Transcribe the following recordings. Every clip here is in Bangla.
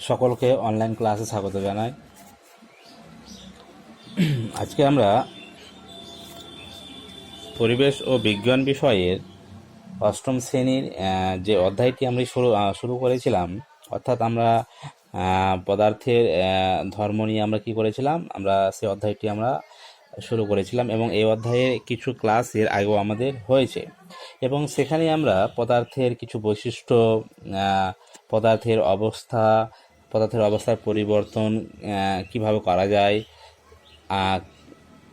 সকলকে অনলাইন ক্লাসে স্বাগত জানাই। আজকে আমরা পরিবেশ ও বিজ্ঞান বিষয়ের অষ্টম শ্রেণীর যে অধ্যায়টি আমরা শুরু করেছিলাম, অর্থাৎ আমরা পদার্থের ধর্ম নিয়ে আমরা কি করেছিলাম, আমরা সেই অধ্যায়টি আমরা শুরু করেছিলাম এবং এই অধ্যায়ে কিছু ক্লাস এর আগেও আমাদের হয়েছে এবং সেখানে আমরা পদার্থের কিছু বৈশিষ্ট্য, পদার্থের অবস্থার পরিবর্তন কিভাবে করা যায়,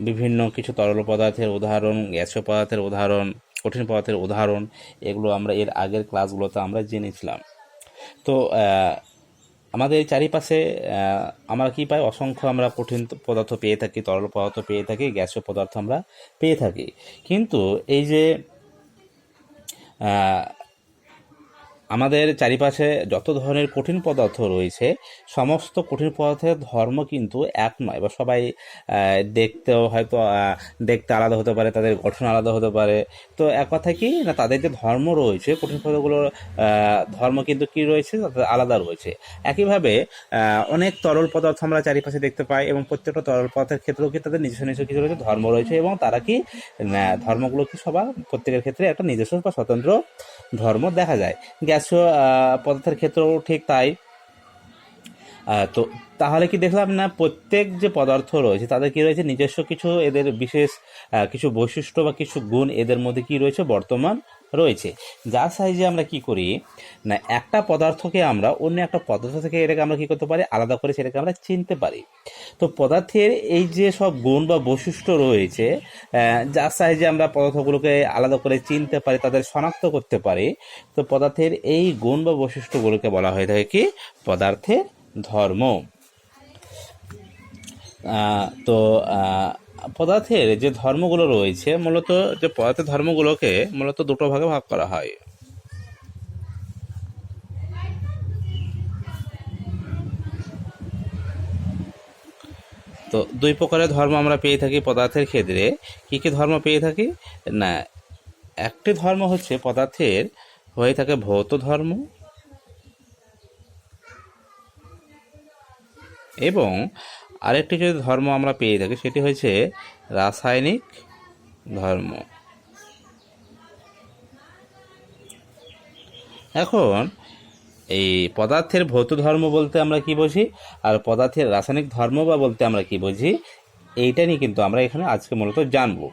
বিভিন্ন কিছু তরল পদার্থের উদাহরণ, গ্যাসীয় পদার্থের উদাহরণ, কঠিন পদার্থের উদাহরণ, এগুলো আমরা এর আগের ক্লাসগুলোতে আমরা জেনেছিলাম। তো আমাদের চারিপাশে আমরা কি পাই, অসংখ্য আমরা কঠিন পদার্থ পেয়ে থাকি, তরল পদার্থ পেয়ে থাকি, গ্যাসীয় পদার্থ আমরা পেয়ে থাকি। কিন্তু এই যে আমাদের চারিপাশে যত ধরনের কঠিন পদার্থ রয়েছে, সমস্ত কঠিন পদার্থের ধর্ম কিন্তু এক নয়, বা সবাই দেখতেও হয়তো দেখতে আলাদা হতে পারে, তাদের গঠন আলাদা হতে পারে। তো এক কথা কি না, তাদের যে ধর্ম রয়েছে, কঠিন পদার্থগুলোর ধর্ম কিন্তু কি রয়েছে, তাদের আলাদা রয়েছে। একইভাবে অনেক তরল পদার্থ আমরা চারিপাশে দেখতে পাই এবং প্রত্যেকটা তরল পদার্থের ক্ষেত্রেও কি তাদের নিজস্ব নিজস্ব কিছু রয়েছে, ধর্ম রয়েছে এবং তারা কি ধর্মগুলো কি সবার প্রত্যেকের ক্ষেত্রে একটা নিজস্ব বা স্বতন্ত্র ধর্ম দেখা যায়। গ্যাসীয় পদার্থের ক্ষেত্রেও ঠিক তাই। তো তাহলে কি দেখলাম না, প্রত্যেক যে পদার্থ রয়েছে তাদের কি রয়েছে, নিজস্ব কিছু এদের বিশেষ কিছু বৈশিষ্ট্য বা কিছু গুণ এদের মধ্যে কি রয়েছে, বর্তমান রয়েছে। যার সাহায্যে আমরা কি করি না, একটা পদার্থকে আমরা অন্য একটা পদার্থ থেকে এটাকে আমরা কি করতে পারি, আলাদা করে সেটাকে আমরা চিনতে পারি। তো পদার্থের এই যে সব গুণ বা বৈশিষ্ট্য রয়েছে, যার সাহায্যে আমরা পদার্থগুলোকে আলাদা করে চিনতে পারি, তাদের শনাক্ত করতে পারি। তো পদার্থের এই গুণ বা বৈশিষ্ট্যগুলোকে বলা হয়ে থাকে কি, পদার্থের ধর্ম। তো পদার্থের যে ধর্মগুলো রয়েছে, মূলত যে পদার্থের ধর্মগুলোকে মূলত দুটো ভাগে ভাগ করা হয়। তো দুই প্রকারের ধর্ম আমরা পেয়ে থাকি পদার্থের ক্ষেত্রে। কি কি ধর্ম পেয়ে থাকি না, একটি ধর্ম হচ্ছে পদার্থের হয়ে থাকে ভৌত ধর্ম, এবং আরেকটি যদি ধর্ম আমরা পেয়ে থাকি সেটি হচ্ছে রাসায়নিক ধর্ম। এখন এই পদার্থের ভৌত ধর্ম বলতে আমরা কি বুঝি, আর পদার্থের রাসায়নিক ধর্ম বা বলতে আমরা কি বুঝি, এইটা নিয়ে কিন্তু আমরা এখানে আজকে মূলত জানবো।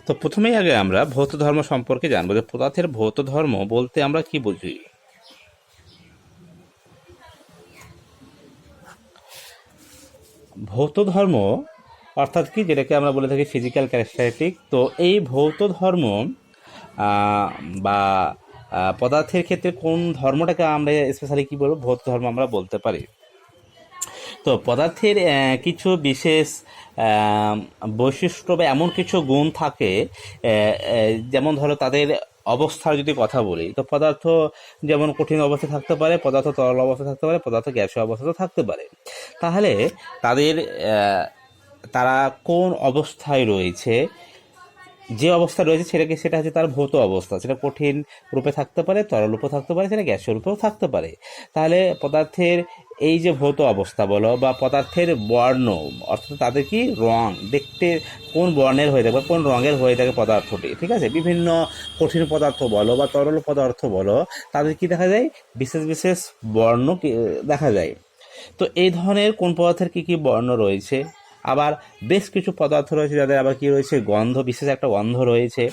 তো প্রথমেই আগে আমরা ভৌত ধর্ম সম্পর্কে জানবো, যে পদার্থের ভৌত ধর্ম বলতে আমরা কি বুঝি। ভৌত ধর্ম অর্থাৎ কি, যেটাকে আমরা বলে থাকি ফিজিক্যাল ক্যারেক্টারিস্টিক। তো এই ভৌত ধর্ম বা পদার্থের ক্ষেত্রে কোন ধর্মটাকে আমরা স্পেশালি কি বলবো, ভৌত ধর্ম আমরা বলতে পারি। তো পদার্থের কিছু বিশেষ বৈশিষ্ট্য বা এমন কিছু গুণ থাকে, যেমন ধরো তাদের অবস্থার যদি কথা বলি, তো পদার্থ যেমন কঠিন অবস্থায় থাকতে পারে, পদার্থ তরল অবস্থায় থাকতে পারে, পদার্থ গ্যাসীয় অবস্থাতেও থাকতে পারে। তাহলে তাদের তারা কোন অবস্থায় রয়েছে, যে অবস্থা রয়েছে সেটা হচ্ছে তার ভৌত অবস্থা। সেটা কঠিন রূপে থাকতে পারে, তরল রূপেও থাকতে পারে, সেটা গ্যাসীয় রূপেও থাকতে পারে। তাহলে পদার্থের এই যে ভৌত অবস্থা বলো, বা পদার্থের বর্ণ, অর্থাৎ তাদের কি রং, দেখতে কোন বর্ণের হয়ে থাকে, কোন রঙের হয়ে থাকে পদার্থটি, ঠিক আছে। বিভিন্ন কঠিন পদার্থ বলো বা তরল পদার্থ বলো, তাদের কি দেখা যায়, বিশেষ বিশেষ বর্ণ দেখা যায়। তো এই ধরনের কোন পদার্থের কি কি বর্ণ রয়েছে। আবার বেশ কিছু পদার্থ রয়েছে যাদের আবার কি রয়েছে, গন্ধ, বিশেষ একটা গন্ধ রয়েছে।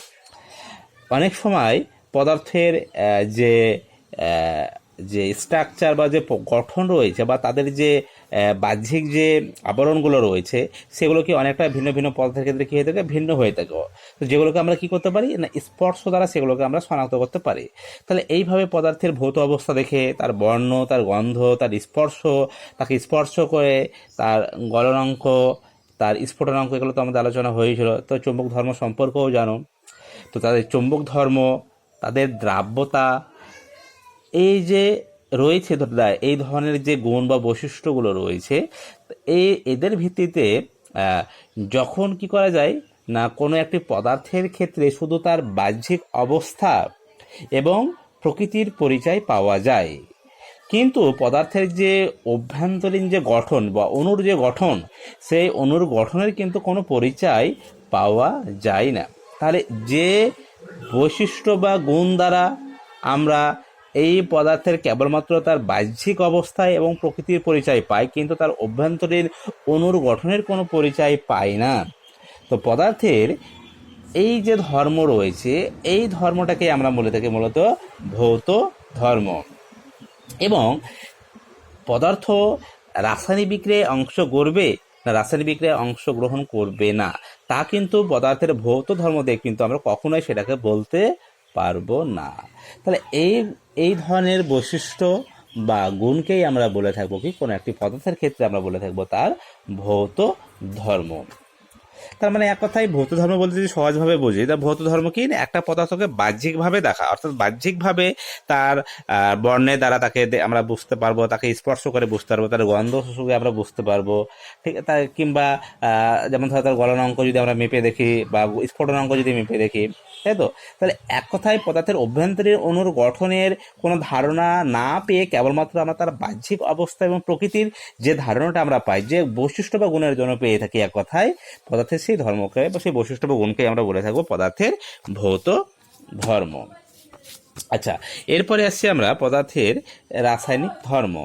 অনেক সময় পদার্থের যে যে স্ট্রাকচার বা যে গঠন রয়েছে, বা তাদের যে বাহ্যিক যে আবরণগুলো রয়েছে, সেগুলো কি অনেকটা ভিন্ন ভিন্ন পদার্থের ক্ষেত্রে কী হয়ে থাকে, ভিন্ন হয়ে থাকে। তো যেগুলোকে আমরা কি করতে পারি না, স্পর্শ দ্বারা সেগুলোকে আমরা শনাক্ত করতে পারি। তাহলে এইভাবে পদার্থের ভৌত অবস্থা দেখে, তার বর্ণ, তার গন্ধ, তার স্পর্শ, তাকে স্পর্শ করে তার গলনাঙ্ক, তার স্ফুটনাঙ্ক, এগুলো তো আমাদের আলোচনা হয়েছিল। তো চুম্বক ধর্ম সম্পর্কেও জানো। তো তাদের চুম্বক ধর্ম, তাদের দ্রাব্যতা, এই যে রয়েছে এই ধরনের যে গুণ বা বৈশিষ্ট্যগুলো রয়েছে, এদের ভিত্তিতে যখন কি করা যায় না, কোনো একটি পদার্থের ক্ষেত্রে শুধু তার বাহ্যিক অবস্থা এবং প্রকৃতির পরিচয় পাওয়া যায়। কিন্তু পদার্থের যে অভ্যন্তরীণ যে গঠন বা অণুর যে গঠন, সেই অণুর গঠনের কিন্তু কোনো পরিচয় পাওয়া যায় না। তাহলে যে বৈশিষ্ট্য বা গুণ দ্বারা আমরা এই পদার্থের কেবলমাত্র তার বাহ্যিক অবস্থায় এবং প্রকৃতির পরিচয় পাই, কিন্তু তার অভ্যন্তরীণ অণুর গঠনের কোনো পরিচয় পাই না। তো পদার্থের এই যে ধর্ম রয়েছে, এই ধর্মটাকে আমরা বলে থাকি মূলত ভৌত ধর্ম। এবং পদার্থ রাসায়নিক বিক্রিয়ায় অংশ করবে না রাসায়নিক বিক্রিয়ায় অংশগ্রহণ করবে না, তা কিন্তু পদার্থের ভৌত ধর্ম দিয়ে কিন্তু আমরা কখনোই সেটাকে বলতে পারবো না। তাহলে এই ধরনের বৈশিষ্ট্য বা গুণকেই আমরা বলে থাকবো কি, কোনো একটি পদার্থের ক্ষেত্রে আমরা বলে থাকবো তার ভৌত ধর্ম। তার মানে এক কথায় ভৌত ধর্ম বলতে যদি সহজভাবে বুঝি, তা ভৌত ধর্ম কি, একটা পদার্থকে বাহ্যিকভাবে দেখা, অর্থাৎ বাহ্যিকভাবে তার বর্ণের দ্বারা তাকে আমরা বুঝতে পারবো, তাকে স্পর্শ করে বুঝতে পারবো, তার গন্ধ শুকে আমরা বুঝতে পারবো, ঠিক তার কিংবা যেমন ধরো তার গলনাঙ্ক যদি আমরা মেপে দেখি বা স্ফুটনাঙ্ক যদি মেপে দেখি, তাই তো। তাহলে এক কথায় পদার্থের অভ্যন্তরীণ অণুর গঠনের কোনো ধারণা না পেয়ে কেবলমাত্র আমরা তার বাহ্যিক অবস্থা এবং প্রকৃতির যে ধারণাটা আমরা পাই, যে বৈশিষ্ট্য বা গুণের জন্য পেয়ে থাকি, এক কথায় পদার্থের সেই ধর্মকে বা সেই বৈশিষ্ট্য বা গুণকে আমরা বলে থাকবো পদার্থের ভৌত ধর্ম। আচ্ছা, এরপরে আসছি আমরা পদার্থের রাসায়নিক ধর্ম।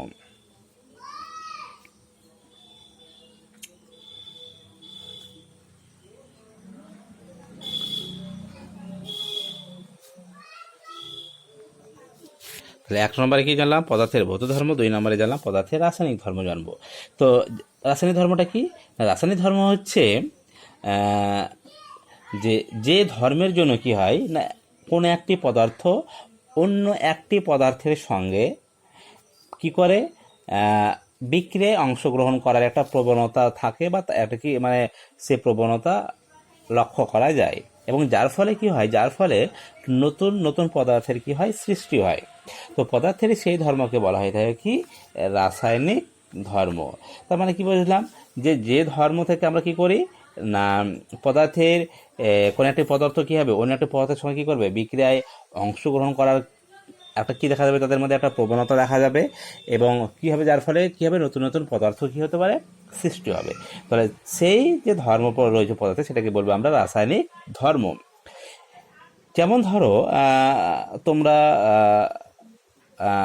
তাহলে 1 নম্বরে কি জানলাম, পদার্থের ভৌত ধর্ম। 2 নম্বরে জানলাম পদার্থের রাসায়নিক ধর্ম জানবো। তো রাসায়নিক ধর্মটা কি? রাসায়নিক ধর্ম হচ্ছে যে ধর্মের জন্য কি হয় না, কোনো একটি পদার্থ অন্য একটি পদার্থের সঙ্গে কি করে বিক্রিয়ায় অংশগ্রহণ করার একটা প্রবণতা থাকে, বা একটা কি মানে সে প্রবণতা লক্ষ্য করা যায়, এবং যার ফলে কি হয়, যার ফলে নতুন নতুন পদার্থের কি হয়, সৃষ্টি হয়। তো পদার্থের সেই ধর্মকে বলা হয়ে থাকে কি, রাসায়নিক ধর্ম। তার মানে কি বুঝলাম, যে ধর্ম থেকে আমরা কি করি না, পদার্থের কোনো একটি পদার্থ কী হবে, অন্য একটি পদার্থের সঙ্গে কী করবে, বিক্রিয়ায় অংশগ্রহণ করার একটা কী দেখা যাবে, তাদের মধ্যে একটা প্রবণতা দেখা যাবে, এবং কী হবে, যার ফলে কী হবে, নতুন নতুন পদার্থ কী হতে পারে, সৃষ্টি হবে। তাহলে সেই যে ধর্ম রয়েছে পদার্থে, সেটাকে বলবো আমরা রাসায়নিক ধর্ম। যেমন ধরো তোমরা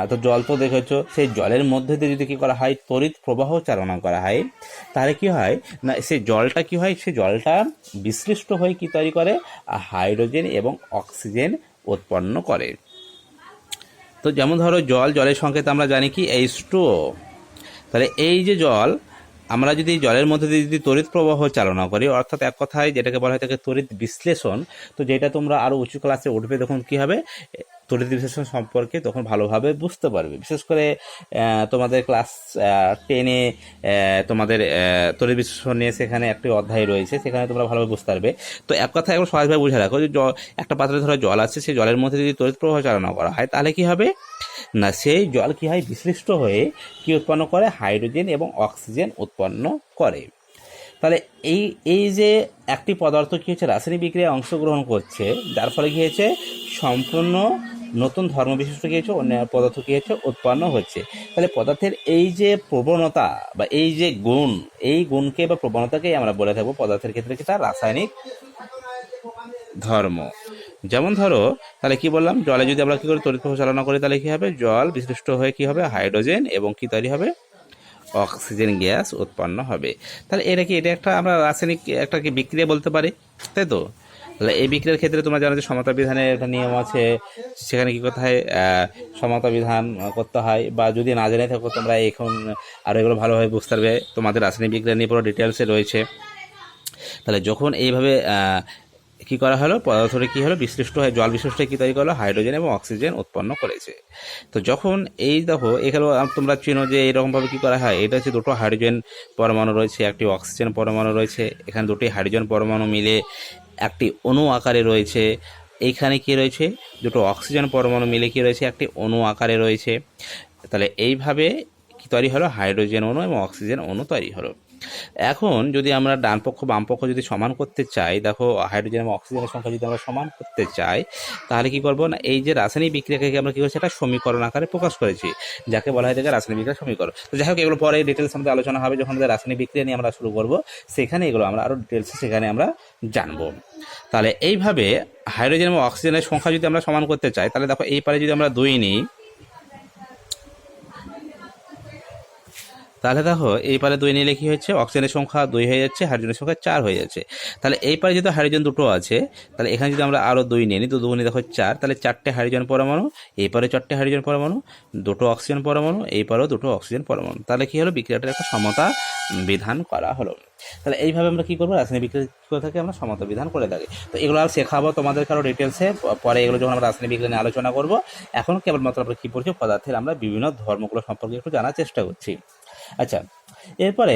তো জল তো দেখেছো, সেই জলের মধ্যে দিয়ে যদি কী করা হয়, তড়িৎ প্রবাহ চালনা করা হয়, তাহলে কি হয় না, সেই জলটা কি হয়, সেই জলটা বিশ্লিষ্ট হয়ে কি তৈরি করে, হাইড্রোজেন এবং অক্সিজেন উৎপন্ন করে। তো যেমন ধরো জলের সংকেত আমরা জানি কি, H2O। তাহলে এই যে জল, আমরা যদি জলের মধ্যে দিয়ে যদি তড়িৎ প্রবাহ চালনা করি, অর্থাৎ এক কথায় যেটাকে বলা হয় থাকে তড়িৎ বিশ্লেষণ, তো যেটা তোমরা আরও উঁচু ক্লাসে উঠবে তখন কী হবে, তড়িৎ বিশ্লেষণ সম্পর্কে তখন ভালোভাবে বুঝতে পারবে। বিশেষ করে তোমাদের ক্লাস 10-এ তোমাদের তড়িৎ বিশ্লেষণ নিয়ে সেখানে একটি অধ্যায় রয়েছে, সেখানে তোমরা ভালোভাবে বুঝতে পারবে। তো এক কথায় এখন সহজভাবে বুঝে রাখো, যে একটা পাত্রে ধরো জল আছে, সেই জলের মধ্যে যদি তড়িৎ প্রবাহ চালনা করা হয়, তাহলে কি হবে না, সেই জল কি হয়, বিশ্লিষ্ট হয়ে কি উৎপন্ন করে, হাইড্রোজেন এবং অক্সিজেন উৎপন্ন করে। তাহলে এই যে একটি পদার্থ কি হচ্ছে, রাসায়নিক বিক্রিয়ায় অংশগ্রহণ করছে, যার ফলে কি হয়েছে, সম্পূর্ণ নতুন ধর্ম বিশিষ্ট কি হচ্ছে, অন্য পদার্থ কি হচ্ছে, উৎপন্ন হচ্ছে। তাহলে পদার্থের এই যে প্রবণতা বা এই যে গুণ, এই গুণকে বা প্রবণতাকেই আমরা বলে থাকবো পদার্থের ক্ষেত্রে কি, তার রাসায়নিক ধর্ম। যেমন ধরো তাহলে কি বললাম, জলে যদি আমরা কি করে তড়িৎ প্রবাহ চালনা করি, তাহলে কি হবে, জল বিশ্লিষ্ট হয়ে কি হবে, হাইড্রোজেন এবং কি তৈরি হবে, অক্সিজেন গ্যাস উৎপন্ন হবে। তাহলে এটা একটা আমরা রাসায়নিক একটা কি বিক্রিয়া বলতে পারি, তাই তো। তাহলে এই বিক্রিয়ার ক্ষেত্রে তোমরা জানো যে সমতা বিধানের একটা নিয়ম আছে, সেখানে কি করতে হয়, সমতা বিধান করতে হয়, বা যদি না জেনে থাকো তোমরা এখন আরও এগুলো ভালোভাবে বুঝতে পারবে, তোমাদের রাসায়নিক বিক্রিয়া নিয়ে পুরো ডিটেলসে রয়েছে। তাহলে যখন এইভাবে কি করা হলো, পদার্থটি কী হলো, বিশ্লিষ্ট হয়ে জল বিশ্লিষ্ট কী তৈরি করলো, হাইড্রোজেন এবং অক্সিজেন উৎপন্ন করেছে। তো যখন এই দেখো এখানে তোমরা চিনো যে এইরকমভাবে কী করা হয়, এটা হচ্ছে দুটো হাইড্রোজেন পরমাণু রয়েছে, একটি অক্সিজেন পরমাণু রয়েছে, এখানে দুটি হাইড্রোজেন পরমাণু মিলে একটি অণু আকারে রয়েছে, এইখানে কি রয়েছে, দুটো অক্সিজেন পরমাণু মিলে কি রয়েছে, একটি অণু আকারে রয়েছে। তাহলে এইভাবে কি তৈরি হলো, হাইড্রোজেন অণু এবং অক্সিজেন অণু তৈরি হলো। এখন যদি আমরা ডান পক্ষ বাম পক্ষ যদি সমান করতে চাই, দেখো হাইড্রোজেন এবং অক্সিজেনের সংখ্যা যদি আমরা সমান করতে চাই, তাহলে কি করব না, এই যে রাসায়নিক বিক্রিয়াকে আমরা কি করছি, একটা সমীকরণ আকারে প্রকাশ করেছি, যাকে বলা হয় থেকে রাসায়নিক বিক্রিয়ার সমীকরণ। তো যাই হোক, এগুলো পরে ডিটেলস আমাদের আলোচনা হবে যখন আমাদের রাসায়নিক বিক্রিয়া নিয়ে আমরা শুরু করব, সেখানে এগুলো আমরা আরও ডিটেলসে সেখানে আমরা জানবো। তাহলে এইভাবে হাইড্রোজেন এবং অক্সিজেনের সংখ্যা যদি আমরা সমান করতে চাই, তাহলে দেখো এই পারে যদি আমরা 2 নিই, তাহলে দেখো এই পারে 2 নিলে কি হচ্ছে, অক্সিজেনের সংখ্যা 2 হয়ে যাচ্ছে, হাইড্রোজেনের সংখ্যা 4 হয়ে যাচ্ছে। তাহলে এই পারে যেহেতু হাইড্রোজেন দুটো আছে, তাহলে এখানে যদি আমরা আরও 2 নিই, তো 2 নিয়ে দেখো 4, তাহলে 4টে হাইড্রোজেন পরমাণু, এই পারে 4টে হাইড্রোজেন পরমাণু, 2টো অক্সিজেন পরমাণু, এই পারেও 2টো অক্সিজেন পরমাণু। তাহলে কি হলো, বিক্রিয়াটার একটা সমতা বিধান করা হলো। তাহলে এইভাবে আমরা কি করবো, রাসায়নিক বিক্রিয়া করে থাকি আমরা সমতা বিধান করে থাকি। তো এগুলো আর শেখাবো তোমাদের কারো ডিটেলসে পরে, এগুলো যখন আমরা রাসায়নিক বিজ্ঞান নিয়ে আলোচনা করবো। এখন কেবলমাত্র আমরা কী পড়ছি, পদার্থের আমরা বিভিন্ন ধর্মগুলো সম্পর্কে একটু জানার চেষ্টা করছি। আচ্ছা, এরপরে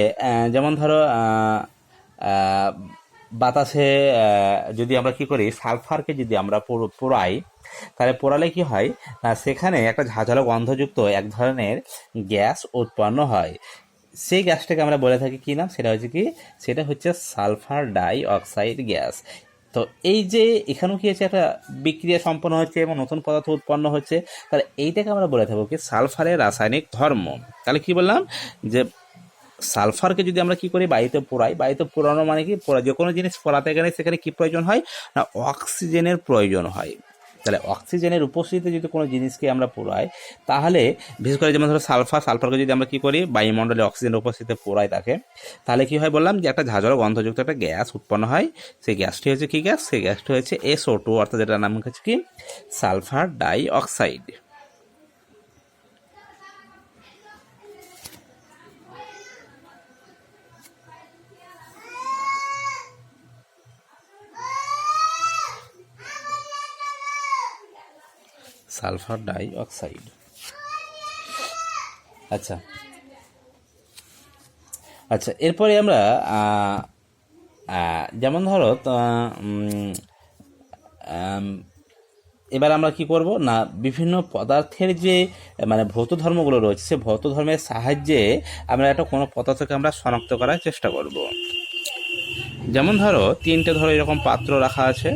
যেমন ধরো বাতাসে যদি আমরা কি করি, সালফারকে যদি আমরা পোড়াই, তাহলে পোড়ালে কি হয় না, সেখানে একটা ঝাঁঝালো গন্ধযুক্ত এক ধরনের গ্যাস উৎপন্ন হয়। সেই গ্যাসটাকে আমরা বলে থাকি কী নাম, সেটা হচ্ছে কি, সেটা হচ্ছে সালফার ডাই অক্সাইড গ্যাস। তো এই যে এখানেও কি হচ্ছে, একটা বিক্রিয়া সম্পন্ন হচ্ছে এবং নতুন পদার্থ উৎপন্ন হচ্ছে, তাহলে এইটাকে আমরা বলে থাকবো কি, সালফারের রাসায়নিক ধর্ম। তাহলে কি বললাম, যে সালফারকে যদি আমরা কি করি, বায়ুতে পোড়াই, বায়ুতে পোড়ানো মানে কি, যে কোনো জিনিস পোড়াতে গেলে সেখানে কি প্রয়োজন হয় না, অক্সিজেনের প্রয়োজন হয়। তাহলে অক্সিজেনের উপস্থিতিতে যদি কোনো জিনিসকে আমরা পোড়াই, তাহলে বিশেষ করে যেমন ধরো সালফারকে যদি আমরা কি করি, বায়ুমণ্ডলে অক্সিজেনের উপস্থিতিতে পোড়াই তাকে, তাহলে কি হয় বললাম, যে একটা ঝাঁঝালো গন্ধযুক্ত একটা গ্যাস উৎপন্ন হয়। সেই গ্যাসটি হচ্ছে কি গ্যাস, সেই গ্যাসটি হচ্ছে SO2, অর্থাৎ যেটার নাম হচ্ছে কি, sulphur die oxide. Sulphur die oxide. আচ্ছা আচ্ছা, এরপরে আমরা যেমন ধরো এবার আমরা কি করব না, বিভিন্ন পদার্থের যে মানে ভৌত ধর্মগুলো রয়েছে, সে ভৌত ধর্মের সাহায্যে আমরা একটা কোনো পদার্থকে আমরা শনাক্ত করার চেষ্টা করব। যেমন ধরো 3টে ধরো এরকম পাত্র রাখা আছে,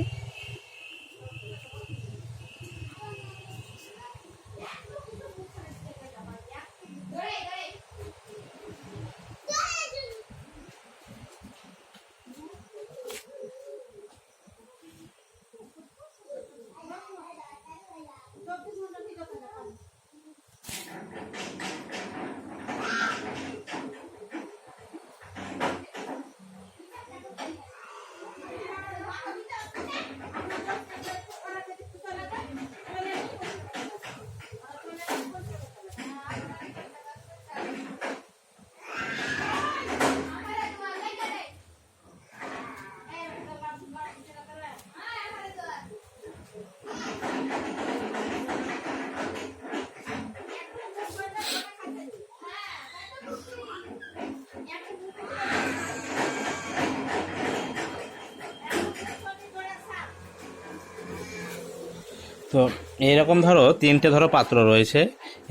তো এইরকম ধরো 3টে ধরো পাত্র রয়েছে।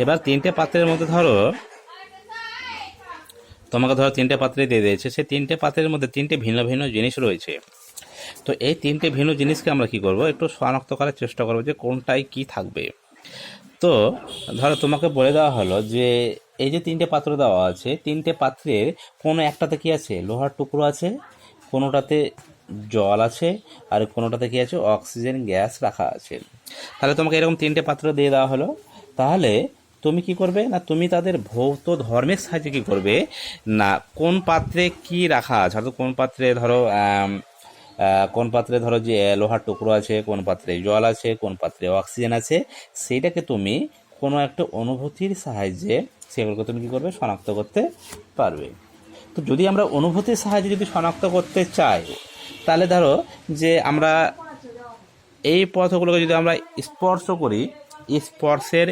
এবার 3টে পাত্রের মধ্যে ধরো তোমাকে ধরো 3টে পাত্রে দিয়ে দিয়েছে, সেই 3টে পাত্রের মধ্যে 3টে ভিন্ন ভিন্ন জিনিস রয়েছে। তো এই 3টে ভিন্ন জিনিসকে আমরা কি করব, একটু শনাক্ত করার চেষ্টা করবো যে কোনটায় কি থাকবে। তো ধরো তোমাকে বলে দেওয়া হলো যে এই যে 3টে পাত্র দেওয়া আছে, 3টে পাত্রের কোনো একটাতে কি আছে, লোহার টুকরো আছে, কোনোটাতে জল আছে, আর কোনোটাতে কি আছে, অক্সিজেন গ্যাস রাখা আছে। তাহলে তোমাকে এরকম 3টে পাত্র দিয়ে দেওয়া হলো। তাহলে তুমি কি করবে না, তুমি তাদের ভৌত ধর্মের সাহায্যে কি করবে না, কোন পাত্রে কি রাখা আছে, অর্থাৎ কোন পাত্রে ধরো যে লোহার টুকরো আছে, কোন পাত্রে জল আছে, কোন পাত্রে অক্সিজেন আছে, সেইটাকে তুমি কোনো একটা অনুভূতির সাহায্যে সেগুলোকে তুমি কী করবে, শনাক্ত করতে পারবে। তো যদি আমরা অনুভূতির সাহায্যে যদি শনাক্ত করতে চাই, তাহলে ধরো যে আমরা এই পদার্থগুলোকে যদি আমরা স্পর্শ করি, স্পর্শের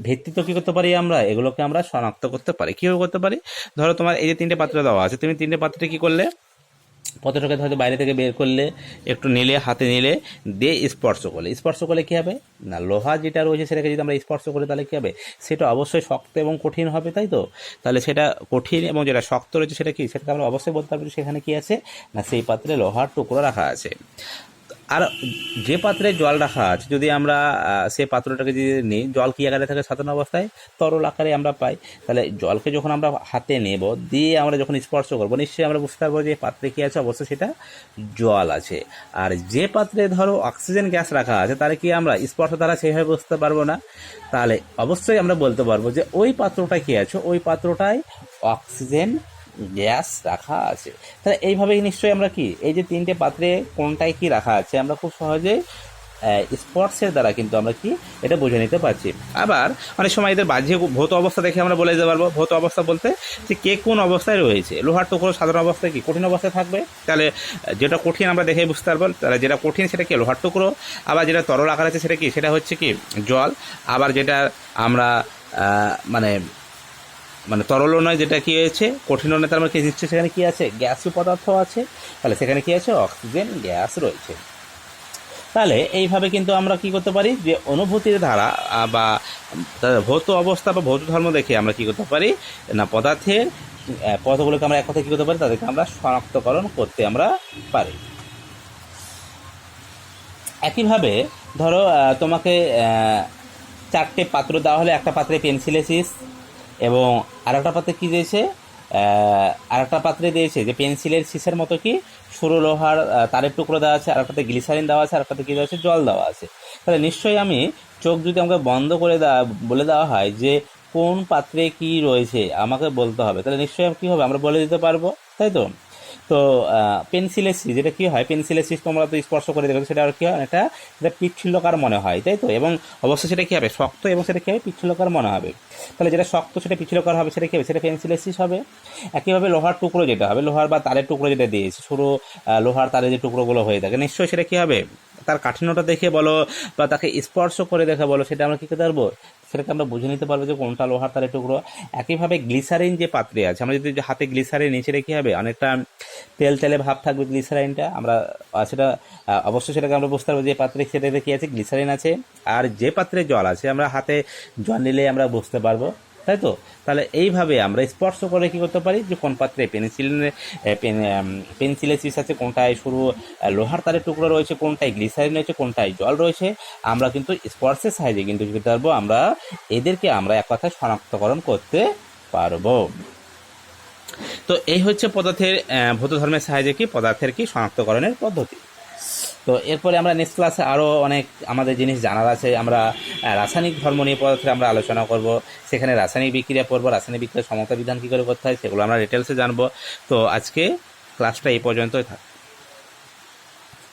ভিত্তিতে কী করতে পারি, আমরা এগুলোকে আমরা শনাক্ত করতে পারি। কীভাবে করতে পারি, ধরো তোমার এই যে 3টে পাত্র দেওয়া আছে, তুমি 3টে পাত্রে কী করলে, পদার্থটাকে হয়তো বাইরে থেকে বের করলে, একটু নিলে, হাতে নিলে, দিয়ে স্পর্শ করলে কী হবে না, লোহা যেটা রয়েছে সেটাকে যদি আমরা স্পর্শ করি তাহলে কী হবে, সেটা অবশ্যই শক্ত এবং কঠিন হবে, তাই তো? তাহলে সেটা কঠিন এবং যেটা শক্ত রয়েছে সেটা কি, সেটাকে আমরা অবশ্যই বলতে পারবো সেখানে কি আছে না, সেই পাত্রে লোহার টুকরো রাখা আছে। আর যে পাত্রে জল রাখা আছে, যদি আমরা সেই পাত্রটাকে যদি নিই, জল কী আকারে থাকে সাধারণ অবস্থায়, তরল আকারে আমরা পাই। তাহলে জলকে যখন আমরা হাতে নেব, দিয়ে আমরা যখন স্পর্শ করবো, নিশ্চয়ই আমরা বুঝতে পারবো যে পাত্রে কী আছে, অবশ্যই সেটা জল আছে। আর যে পাত্রে ধরো অক্সিজেন গ্যাস রাখা আছে, তাহলে কি আমরা স্পর্শ দ্বারা সেইভাবে বুঝতে পারবো না। তাহলে অবশ্যই আমরা বলতে পারবো যে ওই পাত্রটা কী আছে, ওই পাত্রটায় অক্সিজেন গ্যাস রাখা আছে। তাহলে এইভাবেই নিশ্চয়ই আমরা কি, এই যে তিনটে পাত্রে কোনটায় কি রাখা আছে, আমরা খুব সহজে স্পর্শের দ্বারা কিন্তু আমরা কি এটা বুঝে নিতে পারছি। আবার অনেক সময় এদের বাহ্যিক ভৌত অবস্থা দেখে আমরা বলে দিতে পারবো। ভৌত অবস্থা বলতে যে কে কোন অবস্থায় রয়েছে। লোহার টুকরো সাধারণ অবস্থায় কি কঠিন অবস্থায় থাকবে, তাহলে যেটা কঠিন আমরা দেখে বুঝতে পারবো। তাহলে যেটা কঠিন সেটা কি লোহার টুকরো, আবার যেটা তরল আকার আছে সেটা কি, সেটা হচ্ছে কি জল। আবার যেটা আমরা মানে তরলও নয়, যেটা কী হয়েছে কঠিনও নয়, তার মানে কি নিশ্চয়ই সেখানে কী আছে, গ্যাসীয় পদার্থ আছে। তাহলে সেখানে কী আছে, অক্সিজেন গ্যাস রয়েছে। তাহলে এইভাবে কিন্তু আমরা কি করতে পারি, যে অনুভূতির ধারা বা ভৌত অবস্থা বা ভৌত ধর্ম দেখে আমরা কি করতে পারি না, পদার্থের পদার্থগুলোকে আমরা এক কথায় কী করতে পারি, তাদেরকে আমরা শনাক্তকরণ করতে আমরা পারি। একইভাবে ধরো তোমাকে 4টে পাত্র দেওয়া হলে, একটা পাত্রে পেন্সিলের শীষ এবং আরেকটা পাত্রে কী দিয়েছে, আরেকটা পাত্রে দিয়েছে যে পেন্সিলের শীষের মতো কি সরু লোহার তারের টুকরো দেওয়া আছে, আরেকটাতে গ্লিসারিন দেওয়া আছে, আরেকটাতে কী দেওয়া আছে, জল দেওয়া আছে। তাহলে নিশ্চয়ই আমি চোখ যদি আমাকে বন্ধ করে বলে দেওয়া হয় যে কোন পাত্রে কি রয়েছে আমাকে বলতে হবে, তাহলে নিশ্চয়ই কী হবে, আমরা বলে দিতে পারবো, তাই তো? তো পেন্সিলের শীষ, যেটা কী হয়, পেন্সিলের শীষ তোমরা তো স্পর্শ করে দেখো, সেটা আর কী হয়, এটা পিচ্ছিল্যকার মনে হয়, তাই তো? এবং অবশ্যই সেটা কী হবে, শক্ত, এবং সেটা কী হবে, পিচ্ছিল্যকার মনে হবে। তাহলে যেটা শক্ত সেটা পিচ্ছিল্যকার হবে, সেটা কী হবে, সেটা পেন্সিলের শীষ হবে। একইভাবে লোহার টুকরো যেটা হবে, লোহার বা তারের টুকরো যেটা দিয়েছে, সরু লোহার তারের যে টুকরোগুলো হয়ে থাকে, নিশ্চয়ই সেটা কী হবে, তার কাঠিন্যটা দেখে বলো বা তাকে স্পর্শ করে দেখে বলো, সেটা আমরা কী করতে পারবো, সেটাকে আমরা বুঝে নিতে পারবো যে কোনটা লোহার তারের টুকরো। একইভাবে গ্লিসারিন যে পাত্রে আছে, আমরা যদি হাতে গ্লিসারিন নিই, সেটা কী হবে, অনেকটা তেল তেলে ভাব থাকবে গ্লিসারিনটা, আমরা সেটা অবশ্যই সেটাকে আমরা বুঝতে পারবো যে পাত্রে সেটাতে কী আছে, গ্লিসারিন আছে। আর যে পাত্রে জল আছে, আমরা হাতে জল নিলে আমরা বুঝতে পারবো, তাই তো? তাহলে এইভাবে আমরা স্পর্শ করে কী করতে পারি, যে কোন পাত্রে পেন্সিলের শীষ আছে, কোনটায় সরু লোহার তারের টুকরো রয়েছে, কোনটায় গ্লিসারিন রয়েছে, কোনটায় জল রয়েছে, আমরা কিন্তু স্পর্শের সাহায্যে কিন্তু কী করতে পারবো, আমরা এদেরকে আমরা এক কথায় শনাক্তকরণ করতে পারবো। তো এই হচ্ছে পদার্থের ভৌত ধর্মের সাহায্যে কি পদার্থের কি শনাক্তকরণের পদ্ধতি। তো এরপরে আমরা নেক্সট ক্লাসে আরও অনেক আমাদের জিনিস জানার আছে। আমরা রাসায়নিক ধর্ম নিয়ে পদার্থের আমরা আলোচনা করব, সেখানে রাসায়নিক বিক্রিয়া পড়বো, রাসায়নিক বিক্রিয়ার সমতা বিধান কী করে করতে হয় সেগুলো আমরা ডিটেলসে জানবো। তো আজকে ক্লাসটা এই পর্যন্তই থাক।